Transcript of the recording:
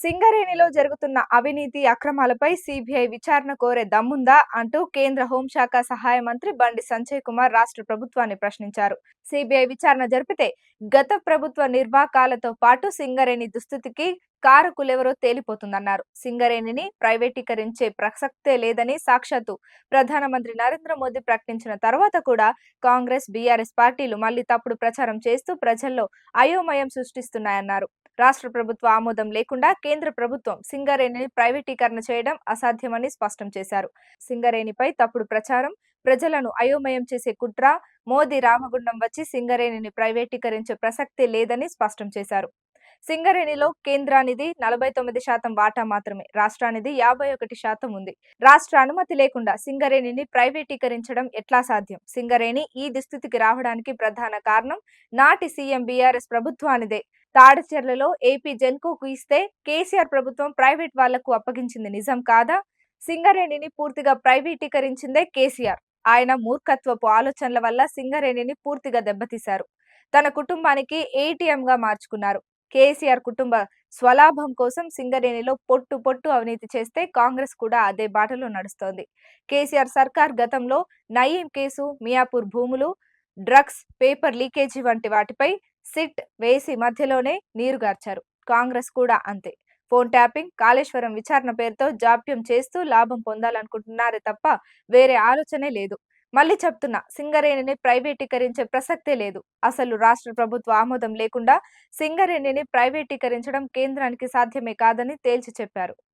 సింగరేణిలో జరుగుతున్న అవినీతి అక్రమాలపై సీబీఐ విచారణ కోరే దమ్ముందా అంటూ కేంద్ర హోంశాఖ సహాయ మంత్రి బండి సంజయ్ కుమార్ రాష్ట్ర ప్రభుత్వాన్ని ప్రశ్నించారు. సీబీఐ విచారణ జరిపితే గత ప్రభుత్వ నిర్వాకాలతో పాటు సింగరేణి దుస్థితికి కారకులెవరో తేలిపోతుందన్నారు. సింగరేణిని ప్రైవేటీకరించే ప్రసక్తే లేదని సాక్షాత్తు ప్రధానమంత్రి నరేంద్ర మోదీ ప్రకటించిన తర్వాత కూడా కాంగ్రెస్, బీఆర్ఎస్ పార్టీలు మళ్లీ తప్పుడు ప్రచారం చేస్తూ ప్రజల్లో అయోమయం సృష్టిస్తున్నాయన్నారు. రాష్ట్ర ప్రభుత్వ ఆమోదం లేకుండా కేంద్ర ప్రభుత్వం సింగరేణిని ప్రైవేటీకరణ చేయడం అసాధ్యమని స్పష్టం చేశారు. సింగరేణిపై తప్పుడు ప్రచారం, ప్రజలను అయోమయం చేసే కుట్ర, మోదీ రామగుండం వచ్చి సింగరేణిని ప్రైవేటీకరించే ప్రసక్తే లేదని స్పష్టం చేశారు. సింగరేణిలో కేంద్రానిది 49% వాటా మాత్రమే, రాష్ట్రానిది 51% ఉంది. రాష్ట్ర అనుమతి లేకుండా సింగరేణిని ప్రైవేటీకరించడం ఎట్లా సాధ్యం? సింగరేణి ఈ దుస్థితికి రావడానికి ప్రధాన కారణం నాటి సీఎం బీఆర్ఎస్ ప్రభుత్వానిదే. తాడిచెర్లలో ఏపీ జెన్కోకు ఇస్తే కేసీఆర్ ప్రభుత్వం ప్రైవేట్ వాళ్లకు అప్పగించింది నిజం కాదా? సింగరేణిని పూర్తిగా ప్రైవేటీకరించిందే కేసీఆర్. ఆయన మూర్ఖత్వపు ఆలోచనల వల్ల సింగరేణిని పూర్తిగా దెబ్బతీశారు. తన కుటుంబానికి ఏటీఎంగా మార్చుకున్నారు. కేసీఆర్ కుటుంబ స్వలాభం కోసం సింగరేణిలో పొట్టు పొట్టు అవినీతి చేస్తే కాంగ్రెస్ కూడా అదే బాటలో నడుస్తోంది. కేసీఆర్ సర్కార్ గతంలో నయీం కేసు, మియాపూర్ భూములు, డ్రగ్స్, పేపర్ లీకేజీ వంటి వాటిపై సిట్ వేసి మధ్యలోనే నీరుగార్చారు. కాంగ్రెస్ కూడా అంతే. ఫోన్ ట్యాపింగ్, కాళేశ్వరం విచారణ పేరుతో జాప్యం చేస్తూ లాభం పొందాలనుకుంటున్నారే తప్ప వేరే ఆలోచనే లేదు. మళ్ళీ చెప్తున్నా, సింగరేణిని ప్రైవేటీకరించే ప్రసక్తే లేదు. అసలు రాష్ట్ర ప్రభుత్వ ఆమోదం లేకుండా సింగరేణిని ప్రైవేటీకరించడం కేంద్రానికి సాధ్యమే కాదని తేల్చి చెప్పారు.